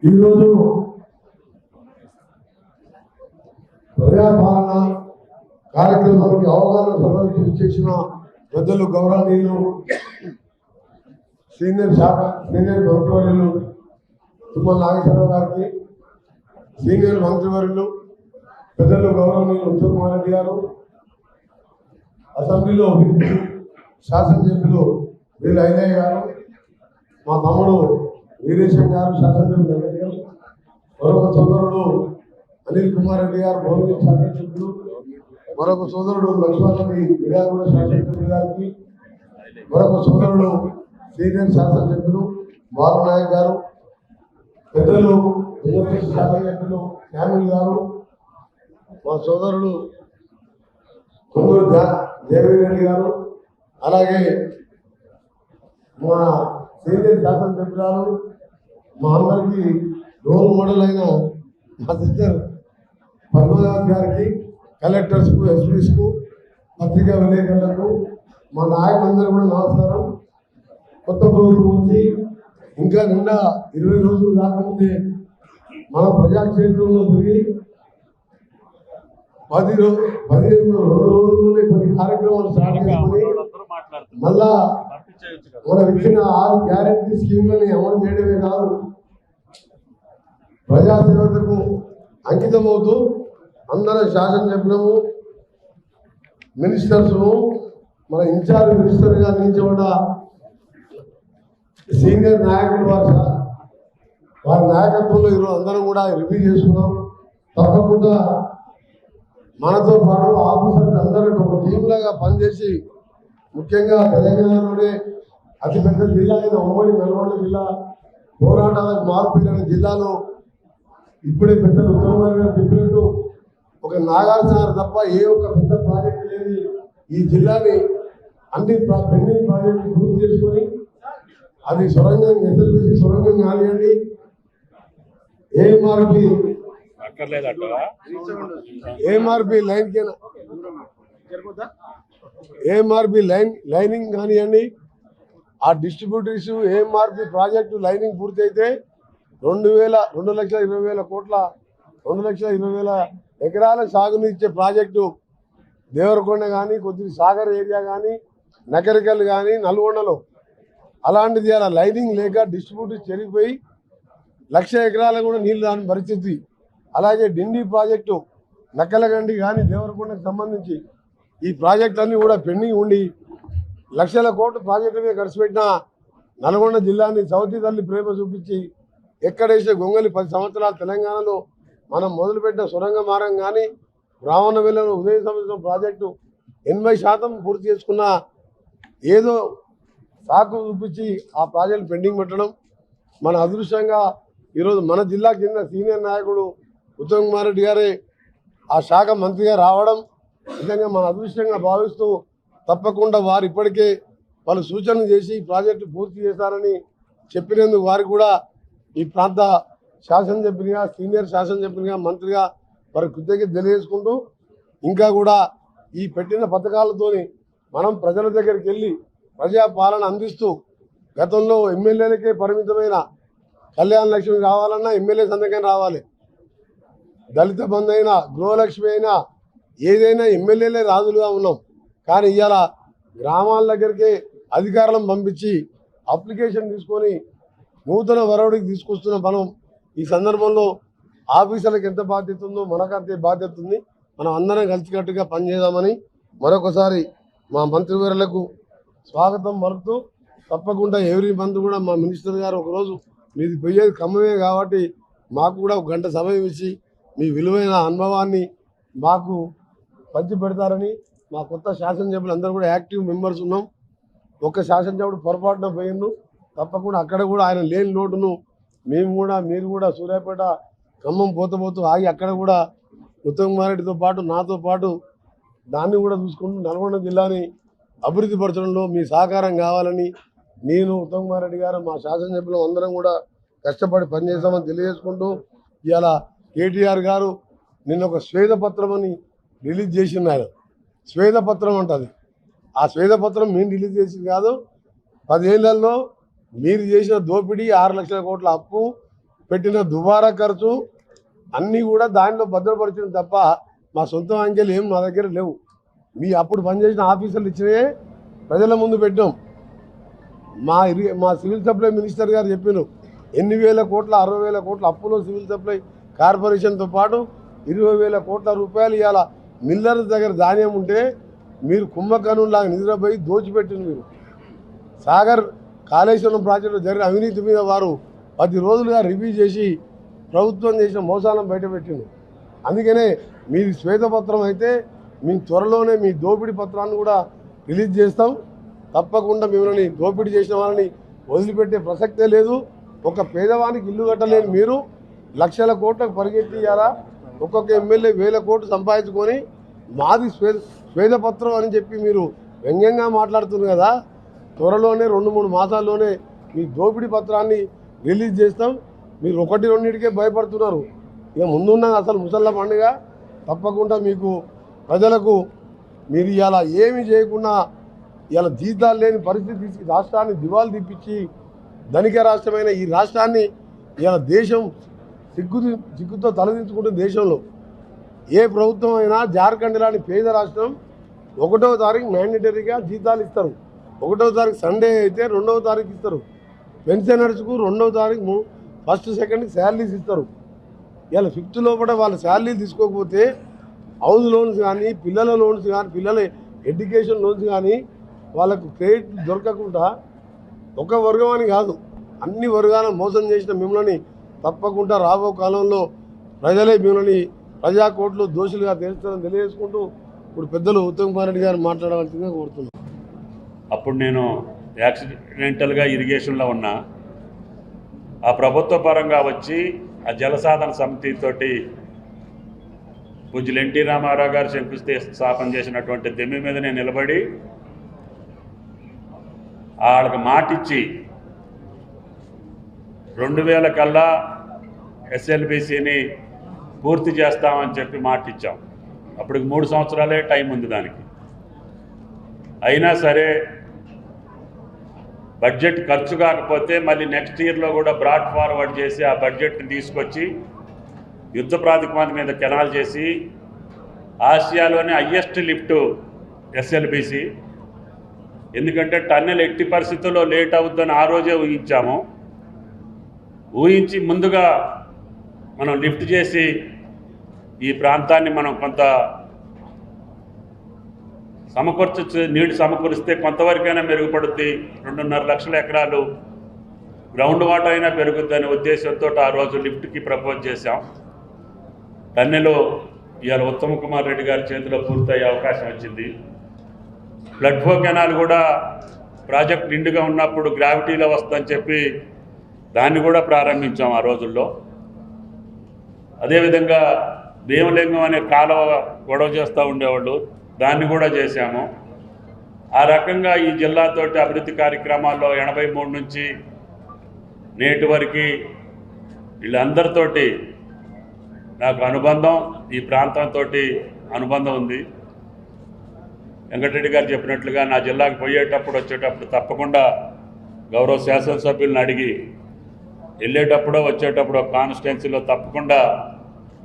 ఈరోజు ప్రజాపాలన కార్యక్రమానికి అవగాహన సభకు ఇచ్చేసిన పెద్దలు గౌరవనీయులు సీనియర్ మంత్రివర్యులు తుమ్మల నాగేశ్వరరావు గారికి, సీనియర్ మంత్రివర్యులు పెద్దలు గౌరవనీయులు ఉత్తమ్ కుమార్ రెడ్డి గారు, అసెంబ్లీలో శాసనసభ్యులు వీళ్ళ ఐలయ్య గారు, మా తమ్ముడు వీరేశం గారు శాసనసభ్యులు, మరొక సోదరుడు అనిల్ కుమార్ రెడ్డి గారు భౌగోళిక శాసనసభ్యులు, మరొక సోదరుడు లక్ష్మణరెడ్డి విడాగూడ శాసనసభ్యులు గారికి, మరొక సోదరుడు సీనియర్ శాసనసభ్యులు బాలనాయక్ గారు, పెద్దలు శాసనసభ్యులు శ్యామిల్ గారు, మా సోదరుడు కొందరు దేవిరెడ్డి గారు, అలాగే మా సీనియర్ శాసనసభ్యురాలు మా అందరికీ రోల్ మోడల్ అయిన మా సిస్టర్ పద్మనాథ్ గారికి, కలెక్టర్స్కు, ఎస్పీస్కు, పత్రికా విలేకరులకు, మా నాయకులందరూ కూడా నమస్కారం. కొత్త ప్రభుత్వం నుంచి ఇంకా నిన్న 20 రోజులు కాకముందే మన ప్రజాక్షేత్రంలో తిరిగి 2 రోజుల్లోనే కొన్ని కార్యక్రమాలు స్టార్ట్ చేసుకుని మళ్ళా మనం ఇచ్చిన 6 గ్యారెంటీ స్కీమ్లని అమలు చేయడమే కాదు, ప్రజాసేవకు అంకితమవుతూ అందరం శాసనసభ్యులము, మినిస్టర్స్ను, మన ఇన్ఛార్జ్ మినిస్టర్గా నియమించబడ్డ సీనియర్ నాయకులు వారి నాయకత్వంలో ఈరోజు అందరం కూడా రివ్యూ చేసుకున్నాం. తప్పకుండా మనతో పాటు ఆఫీసర్స్ అందరూ ఒక టీంలాగా పనిచేసి, ముఖ్యంగా తెలంగాణలోనే అతిపెద్ద జిల్లా అయిన ఉమ్మడి నల్గొండ జిల్లా, పోరాటాలకు మార్పులైన జిల్లాలో ఇప్పుడే పెద్దలు ఉత్తమ్ గారు చెప్పినట్టు ఒక నాగార్జున తప్ప ఏ ఒక్క పెద్ద ప్రాజెక్టు లేని ఈ జిల్లాని అన్ని పెండింగ్ ప్రాజెక్టులు పూర్తి చేసుకొని, అది సొరంగం ఎస్ఎల్బిసి సొరంగం కానివ్వండి, ఏఎంఆర్పి లైనింగ్ కానివ్వండి, ఆ డిస్ట్రిబ్యూటరీస్ ఏఎంఆర్పి ప్రాజెక్టు లైనింగ్ పూర్తి అయితే 2,20,000 కోట్ల 2,20,000 ఎకరాల సాగునిచ్చే ప్రాజెక్టు దేవరకొండ కానీ, కొద్దిగా సాగర్ ఏరియా కానీ, నకరికల్ కానీ, నల్గొండలో అలాంటిది అలా లైనింగ్ లేక డిస్ట్రిబ్యూటర్స్ చెరిగిపోయి 1,00,000 ఎకరాలకు కూడా నీళ్ళు రాని పరిస్థితి. అలాగే డిండి ప్రాజెక్టు నక్కలగండి కానీ దేవరకొండకు సంబంధించి ఈ ప్రాజెక్టులన్నీ కూడా పెండింగ్ ఉండి 1,00,000 కోట్ల ప్రాజెక్టులే ఖర్చు పెట్టిన నల్గొండ జిల్లాని సౌతి తల్లి ప్రేమ చూపించి ఎక్కడేసే గొంగలి 10 సంవత్సరాలు తెలంగాణలో మనం మొదలుపెట్టిన సొరంగ మార్గం కానీ, బ్రాహ్మణవెల్లలో ఉదయ సంవత్సరం ప్రాజెక్టు 80% పూర్తి చేసుకున్న ఏదో సాకు చూపించి ఆ ప్రాజెక్టు పెండింగ్ పెట్టడం మన అదృష్టంగా ఈరోజు మన జిల్లాకు చెందిన సీనియర్ నాయకుడు ఉత్తమ్ కుమార్ రెడ్డి గారే ఆ శాఖ మంత్రిగా రావడం నిజంగా మన అదృష్టంగా భావిస్తూ, తప్పకుండా వారు ఇప్పటికే వాళ్ళు సూచనలు చేసి ప్రాజెక్టు పూర్తి చేశారని చెప్పినందుకు వారికి కూడా ఈ ప్రాంత శాసనసభ్యునిగా, సీనియర్ శాసనసభ్యునిగా, మంత్రిగా వారి కృతజ్ఞత తెలియజేసుకుంటూ, ఇంకా కూడా ఈ పెట్టిన పథకాలతోని మనం ప్రజల దగ్గరికి వెళ్ళి ప్రజాపాలన అందిస్తూ, గతంలో ఎమ్మెల్యేలకే పరిమితమైన కళ్యాణ లక్ష్మి రావాలన్నా ఎమ్మెల్యే సంతకం రావాలి, దళిత బంధు అయినా, గృహలక్ష్మి అయినా, ఏదైనా ఎమ్మెల్యేలే రాజులుగా ఉన్నాం. కానీ ఇవాళ గ్రామాల దగ్గరికే అధికారులను పంపించి అప్లికేషన్ తీసుకొని నూతన వరవడికి తీసుకొస్తున్న మనం ఈ సందర్భంలో ఆఫీసర్లకు ఎంత బాధ్యత ఉందో మనకు అంతే బాధ్యత ఉంది. మనం అందరం కలిసికట్టుగా పనిచేద్దామని మరొకసారి మా మంత్రివర్యులకు స్వాగతం పలుకుతూ, తప్పకుండా ఎవ్రీ మంత్ కూడా మా మినిస్టర్ గారు ఒకరోజు మీది పోయేది ఖమ్మమే కాబట్టి మాకు కూడా 1 గంట సమయం ఇచ్చి మీ విలువైన అనుభవాన్ని మాకు పంచి పెడతారని, మా కొత్త శాసనసభ్యులు అందరూ కూడా యాక్టివ్ మెంబర్స్ ఉన్నాం. ఒక్క శాసనసభ్యుడు పొరపాటున పోయిండు, తప్పకుండా అక్కడ కూడా ఆయన లేని లోటును మీరు కూడా సూర్యాపేట, ఖమ్మం పోతూ ఆగి అక్కడ కూడా ఉత్తమ్ కుమార్ రెడ్డితో పాటు నాతో పాటు దాన్ని కూడా చూసుకుంటూ నల్గొండ జిల్లాని అభివృద్ధి పరచడంలో మీ సహకారం కావాలని నేను, ఉత్తమ్ కుమార్ రెడ్డి గారు, మా శాసనసభ్యులు అందరం కూడా కష్టపడి పనిచేస్తామని తెలియజేసుకుంటూ, ఇవాళ కేటీఆర్ గారు నిన్న ఒక శ్వేతపత్రం అని రిలీజ్ చేసినారు. శ్వేతపత్రం ఉంటుంది. ఆ శ్వేతపత్రం మేము రిలీజ్ చేసింది కాదు, 10 ఏళ్లలో మీరు చేసిన దోపిడీ 6 లక్షల కోట్ల అప్పు పెట్టిన దుబారా ఖర్చు అన్నీ కూడా దాంట్లో భద్రపరిచిన తప్ప మా సొంత అంకెలు ఏం మా దగ్గర లేవు. మీ అప్పుడు పనిచేసిన ఆఫీసర్లు ఇచ్చినవే ప్రజల ముందు పెట్టాం. మా సివిల్ సప్లై మినిస్టర్ గారు చెప్పారు 8,000 కోట్ల 60,000 కోట్ల అప్పులో సివిల్ సప్లై కార్పొరేషన్తో పాటు 20,000 కోట్ల రూపాయలు ఇవాళ మిల్లర్స్ దగ్గర ధాన్యం ఉంటే మీరు కుంభకర్ణులాగా నిద్రపోయి దోచిపెట్టింది. మీరు సాగర్ కాళేశ్వరం ప్రాజెక్టులో జరిగిన అవినీతి మీద వారు 10 రోజులుగా రివ్యూ చేసి ప్రభుత్వం చేసిన మోసాలను బయటపెట్టింది. అందుకనే మీది శ్వేతపత్రం అయితే మీ త్వరలోనే మీ దోపిడీ పత్రాన్ని కూడా రిలీజ్ చేస్తాం. తప్పకుండా మిమ్మల్ని దోపిడీ చేసిన వాళ్ళని వదిలిపెట్టే ప్రసక్తే లేదు. ఒక పేదవానికి ఇల్లు కట్టలేని మీరు లక్షల కోట్లకు పరిగెత్తి ఇవ్వాలా? ఒక్కొక్క ఎమ్మెల్యే 1,000 కోట్లు సంపాదించుకొని మాది శ్వేతపత్రం అని చెప్పి మీరు వ్యంగ్యంగా మాట్లాడుతున్నారు కదా. త్వరలోనే 2-3 మాసాల్లోనే మీ దోపిడీ పత్రాన్ని రిలీజ్ చేస్తాం. మీరు 1-2కే భయపడుతున్నారు. ఇక ముందున్న అసలు ముసళ్ళ పండుగ తప్పకుండా మీకు ప్రజలకు మీరు ఇవాళ ఏమి చేయకుండా ఇవాళ జీతాలు లేని పరిస్థితి రాష్ట్రాన్ని దివాలు తీపించి ధనిక రాష్ట్రమైన ఈ రాష్ట్రాన్ని ఇవాళ దేశం సిగ్గుతో తలదించుకుంటున్న దేశంలో ఏ ప్రభుత్వం అయినా జార్ఖండ్ లాంటి పేద రాష్ట్రం 1వ తారీఖు మ్యాండేటరీగా జీతాలు ఇస్తారు. 1వ తారీఖు సండే అయితే 2వ తారీఖు ఇస్తారు. పెన్షనర్స్కు 2వ తారీఖు ఫస్ట్ సెకండ్కి శాలరీస్ ఇస్తారు. ఇలా 5th లోపల వాళ్ళ శాలరీలు తీసుకోకపోతే హౌస్ లోన్స్ కానీ పిల్లల లోన్స్ కానీ పిల్లల ఎడ్యుకేషన్ లోన్స్ కానీ వాళ్ళకు క్రెడిట్ దొరకకుండా ఒక వర్గం అని కాదు అన్ని వర్గాలను మోసం చేసిన మిమ్మల్ని తప్పకుండా రాబో కాలంలో ప్రజలే మిమ్మల్ని ప్రజా కోర్టులో దోషులుగా తేల్స్తారని తెలియజేసుకుంటూ ఇప్పుడు పెద్దలు ఉత్తమ్ కుమార్ రెడ్డి గారు మాట్లాడవలసిందిగా కోరుతున్నాను. అప్పుడు నేను యాక్సిడెంటల్గా ఇరిగేషన్లో ఉన్నా. ఆ ప్రభుత్వ పరంగా వచ్చి ఆ జలసాధన సమితితోటి పూజ్యులు ఎన్టీ రామారావు గారు శంకుస్థాపన చేసినటువంటి దెమ్మి మీద నేను నిలబడి వాళ్ళకి మాటిచ్చి 2000 కల్లా ఎస్ఎల్బిసిని పూర్తి చేస్తామని చెప్పి మాటిచ్చాం. అప్పటికి 3 సంవత్సరాలే టైం ఉంది దానికి. అయినా సరే బడ్జెట్ ఖర్చు కాకపోతే మళ్ళీ నెక్స్ట్ ఇయర్లో కూడా బ్రాడ్ ఫార్వర్డ్ చేసి ఆ బడ్జెట్ని తీసుకొచ్చి యుద్ధ ప్రాతిపదిక మీద కెనాల్ చేసి ఆసియాలోనే హయ్యెస్ట్ లిఫ్ట్ ఎస్ఎల్బిసి. ఎందుకంటే టన్నెల్ ఎట్టి పరిస్థితుల్లో లేట్ అవుతుందని ఆ రోజే ఊహించాము. ఊహించి ముందుగా మనం లిఫ్ట్ చేసి ఈ ప్రాంతాన్ని మనం కొంత నీళ్లు సమకూరిస్తే కొంతవరకైనా మెరుగుపడుద్ది. 2.5 లక్షల ఎకరాలు గ్రౌండ్ వాటర్ అయినా పెరుగుద్దని ఉద్దేశంతో ఆ రోజు లిఫ్ట్కి ప్రపోజ్ చేశాం. టన్నెలు ఇవాళ ఉత్తమ్ కుమార్ రెడ్డి గారి చేతిలో పూర్తయ్యే అవకాశం వచ్చింది. ఫ్లడ్ ఫ్లో కెనాల్ కూడా ప్రాజెక్ట్ నిండుగా ఉన్నప్పుడు గ్రావిటీలో వస్తుందని చెప్పి దాన్ని కూడా ప్రారంభించాం ఆ రోజుల్లో. అదేవిధంగా భీమలింగం అనే కాలువ గొడవ చేస్తూ ఉండేవాళ్ళు, దాన్ని కూడా చేశాము. ఆ రకంగా ఈ జిల్లాతోటి అభివృద్ధి కార్యక్రమాల్లో 83 నుంచి నేటి వరకు వీళ్ళందరితోటి నాకు అనుబంధం, ఈ ప్రాంతంతో అనుబంధం ఉంది. వెంకటరెడ్డి గారు చెప్పినట్లుగా నా జిల్లాకు పోయేటప్పుడు వచ్చేటప్పుడు తప్పకుండా గౌరవ శాసనసభ్యులను అడిగి వెళ్ళేటప్పుడో వచ్చేటప్పుడు కాన్స్టిట్యున్సీలో తప్పకుండా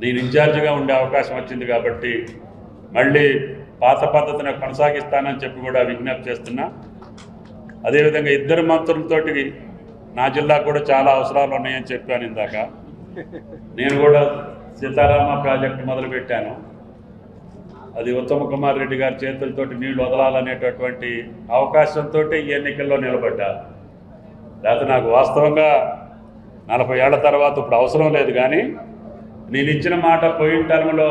నేను ఇన్ఛార్జిగా ఉండే అవకాశం వచ్చింది కాబట్టి మళ్ళీ పాత పద్ధతిని కొనసాగిస్తానని చెప్పి కూడా విజ్ఞప్తి చేస్తున్నా. అదేవిధంగా 2 మంత్రులతోటి నా జిల్లాకు కూడా చాలా అవసరాలు ఉన్నాయని చెప్పాను ఇందాక. నేను కూడా సీతారామ ప్రాజెక్టు మొదలుపెట్టాను. అది ఉత్తమ్ కుమార్ రెడ్డి గారి చేతులతోటి నీళ్లు వదలాలనేటటువంటి అవకాశంతో ఈ ఎన్నికల్లో నిలబడ్డా. లేకపోతే నాకు వాస్తవంగా 40 ఏళ్ల తర్వాత ఇప్పుడు అవసరం లేదు. కానీ నేను ఇచ్చిన మాట పోయిన టర్మ్లో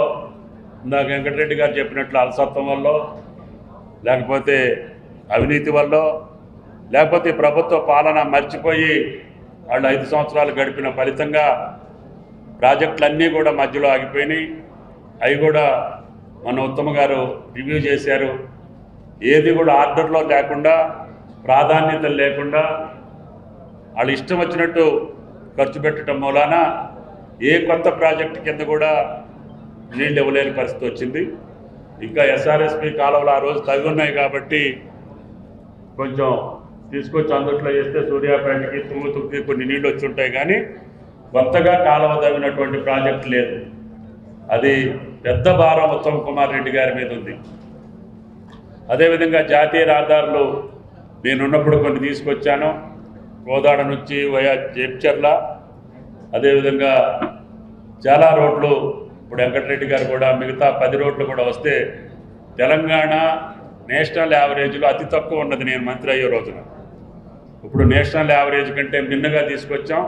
ఇందాక వెంకటరెడ్డి గారు చెప్పినట్లు అలసత్వం వల్ల, లేకపోతే అవినీతి వల్ల, లేకపోతే ప్రభుత్వ పాలన మర్చిపోయి వాళ్ళు 5 సంవత్సరాలు గడిపిన ఫలితంగా ప్రాజెక్టులన్నీ కూడా మధ్యలో ఆగిపోయినాయి. అవి కూడా మన ఉత్తమ్ గారు రివ్యూ చేశారు. ఏది కూడా ఆర్డర్లో లేకుండా, ప్రాధాన్యత లేకుండా వాళ్ళు ఇష్టం వచ్చినట్టు ఖర్చు పెట్టడం మూలాన ఏ కొత్త ప్రాజెక్టు కింద కూడా నీళ్ళు ఇవ్వలేని పరిస్థితి వచ్చింది. ఇంకా ఎస్ఆర్ఎస్పి కాలువలు ఆ రోజు తగ్గి ఉన్నాయి కాబట్టి కొంచెం తీసుకొచ్చి అందుట్లో వేస్తే సూర్యాపేటకి తుంగుతుర్కి కొన్ని నీళ్ళు వచ్చి ఉంటాయి. కానీ కొత్తగా కాలువ తవ్వినటువంటి ప్రాజెక్టు లేదు. అది పెద్ద భారం ఉత్తమ్ కుమార్ రెడ్డి గారి మీద ఉంది. అదేవిధంగా జాతీయ రహదారులు నేనున్నప్పుడు కొన్ని తీసుకొచ్చాను. కోదాడ నుంచి వయా జేప్చర్ల, అదేవిధంగా చాలా రోడ్లు ఇప్పుడు వెంకటరెడ్డి గారు కూడా మిగతా 10 రోడ్లు కూడా వస్తే తెలంగాణ నేషనల్ యావరేజ్లో అతి తక్కువ ఉన్నది నేను మంత్రి అయ్యే రోజున. ఇప్పుడు నేషనల్ యావరేజ్ కంటే మిన్నగా తీసుకొచ్చాం.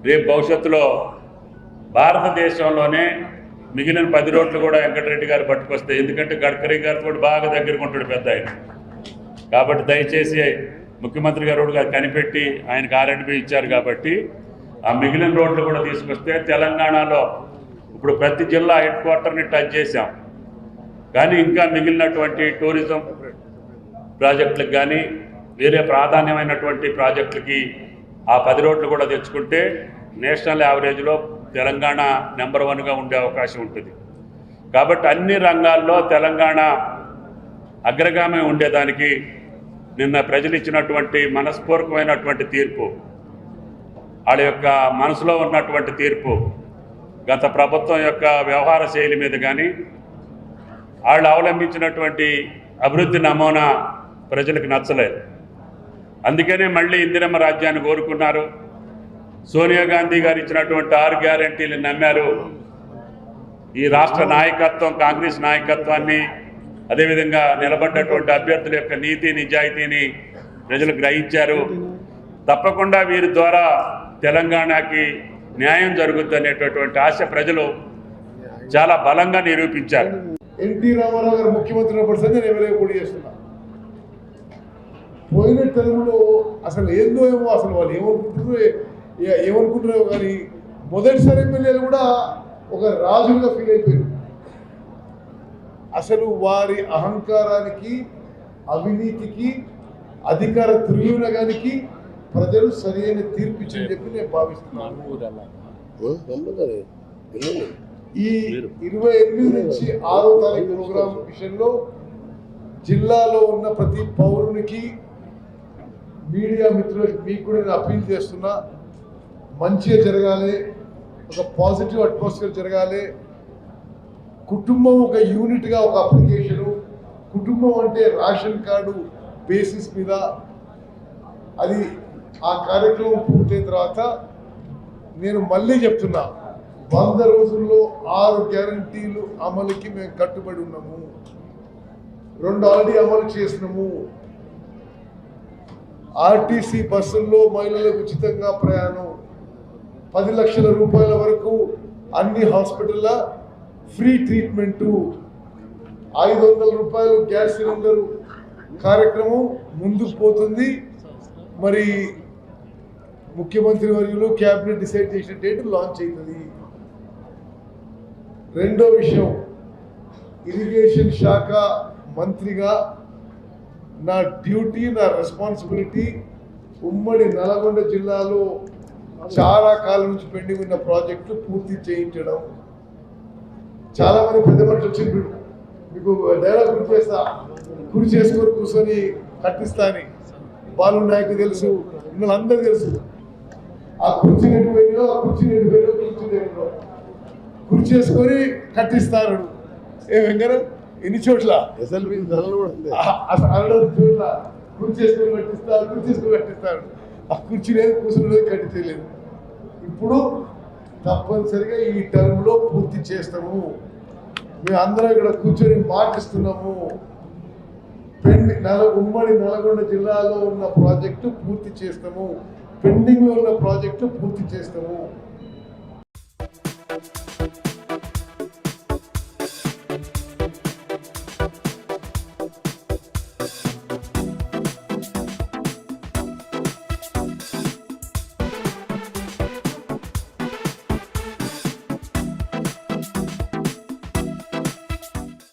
రేపు భవిష్యత్తులో భారతదేశంలోనే మిగిలిన 10 రోడ్లు కూడా వెంకటరెడ్డి గారు పట్టుకొస్తాయి. ఎందుకంటే గడ్కరీ గారితో కూడా బాగా దగ్గరకు ఉంటాడు పెద్ద ఆయన. కాబట్టి దయచేసి ముఖ్యమంత్రి గారు కూడా కనిపెట్టి ఆయనకు R&B ఇచ్చారు కాబట్టి ఆ మిగిలిన రోడ్లు కూడా తీసుకొస్తే తెలంగాణలో ఇప్పుడు ప్రతి జిల్లా హెడ్ క్వార్టర్ని టచ్ చేశాం. కానీ ఇంకా మిగిలినటువంటి టూరిజం ప్రాజెక్టులకు కానీ వేరే ప్రాధాన్యమైనటువంటి ప్రాజెక్టులకి ఆ 10 రోడ్లు కూడా తెచ్చుకుంటే నేషనల్ యావరేజ్లో తెలంగాణ నెంబర్ 1గా ఉండే అవకాశం ఉంటుంది. కాబట్టి అన్ని రంగాల్లో తెలంగాణ అగ్రగామి ఉండేదానికి నిన్న ప్రజలు ఇచ్చినటువంటి మనస్పూర్వకమైనటువంటి తీర్పు, వాళ్ళ యొక్క మనసులో ఉన్నటువంటి తీర్పు, గత ప్రభుత్వం యొక్క వ్యవహార శైలి మీద కానీ వాళ్ళు అవలంబించినటువంటి అభివృద్ధి నమూనా ప్రజలకు నచ్చలేదు. అందుకనే మళ్ళీ ఇందిరమ్మ రాజ్యాన్ని కోరుకున్నారు. సోనియా గాంధీ గారు ఇచ్చినటువంటి 6 గ్యారంటీలు నమ్మారు. ఈ రాష్ట్ర నాయకత్వం, కాంగ్రెస్ నాయకత్వాన్ని, అదేవిధంగా నిలబడ్డటువంటి అభ్యర్థుల యొక్క నీతి నిజాయితీని ప్రజలు గ్రహించారు. తప్పకుండా వీరి ద్వారా తెలంగాణకి న్యాయం జరుగుతుందనేటటువంటి ఆశ ప్రజలు చాలా బలంగా నిరూపించారు. ఎన్టీ రామారావు గారు ముఖ్యమంత్రి ఉన్నప్పుడు సంజయ్ నేను ఎవరైనా పోటీ చేస్తున్నా. పోయిన టర్మ్లో అసలు ఏందో ఏమో, అసలు వాళ్ళు ఏమనుకుంటున్నారో కానీ మొదటిసారి ఎమ్మెల్యేలు కూడా ఒక రాజులుగా ఫీల్ అయిపోయారు. అసలు వారి అహంకారానికి, అవినీతికి, అధికార దుర్వినియోగానికి ప్రజలు సరైన తీర్పు ఇచ్చని చెప్పి నేను భావిస్తున్నాను. ఈ 28 నుంచి 6వ తారీఖు ప్రోగ్రాం విషయంలో జిల్లాలో ఉన్న ప్రతి పౌరునికి, మీడియా మిత్రులకి మీకు కూడా నేను అప్పీల్ చేస్తున్నా, మంచిగా జరగాలి, ఒక పాజిటివ్ అట్మాస్ఫియర్ జరగాలి. కుటుంబం ఒక యూనిట్గా ఒక అప్లికేషను, కుటుంబం అంటే రేషన్ కార్డు బేసిస్ మీద అది ఆ కార్యక్రమం పూర్తయిన తర్వాత నేను మళ్ళీ చెప్తున్నా, 100 రోజుల్లో 6 గ్యారంటీలు అమలుకి మేము కట్టుబడి ఉన్నాము. 2 ఆల్రెడీ అమలు చేసినాము. ఆర్టీసీ బస్సుల్లో మహిళలకు ఉచితంగా ప్రయాణం, 10 లక్షల రూపాయల వరకు అన్ని హాస్పిటల్ల ఫ్రీ ట్రీట్మెంటు, 500 రూపాయలు గ్యాస్ సిలిండర్ కార్యక్రమం ముందుకు పోతుంది. మరి ముఖ్యమంత్రి వర్యులు క్యాబినెట్ డిసైడ్ చేసిన డేట్ లాంచ్ అవుతుంది. రెండో విషయం, ఇరిగేషన్ శాఖ మంత్రిగా నా డ్యూటీ, నా రెస్పాన్సిబిలిటీ ఉమ్మడి నల్గొండ జిల్లాలో చాలా కాలం నుంచి పెండింగ్ ఉన్న ప్రాజెక్టులు పూర్తి చేయించడం. చాలా మంది పెద్ద మనుషులు వచ్చిండ్రు, మీకు డైలాగ్ గుర్తు చేస్తా, కుర్చీ చేసుకొని కూర్చొని కట్టిస్తా అని. బాలు నాయకు తెలుసు, అందరూ తెలుసు. ఆ కుర్చీ నెట్టు పోయినో, ఆ కుర్చీ నెట్టు పోయినో, కుర్చీ చేసుకొని కట్టిస్తాడు. ఏ వెంకరం ఎన్ని చోట్ల చోట్ల కుర్చీ చేసుకొని కట్టిస్తాడు, కుర్చీ చేసుకొని కట్టిస్తాడు. ఆ కుర్చీ లేదు, కూర్చుని లేదు, కట్టించలేదు. ఇప్పుడు తప్పనిసరిగా ఈ టర్మ్లో పూర్తి చేస్తాము. మేము అందరం ఇక్కడ కూర్చొని మాటిస్తున్నాము. ఉమ్మడి నల్గొండ జిల్లాలో ఉన్న ప్రాజెక్టు పూర్తి చేస్తాము, పెండింగ్లో ఉన్న ప్రాజెక్టు పూర్తి చేస్తాము.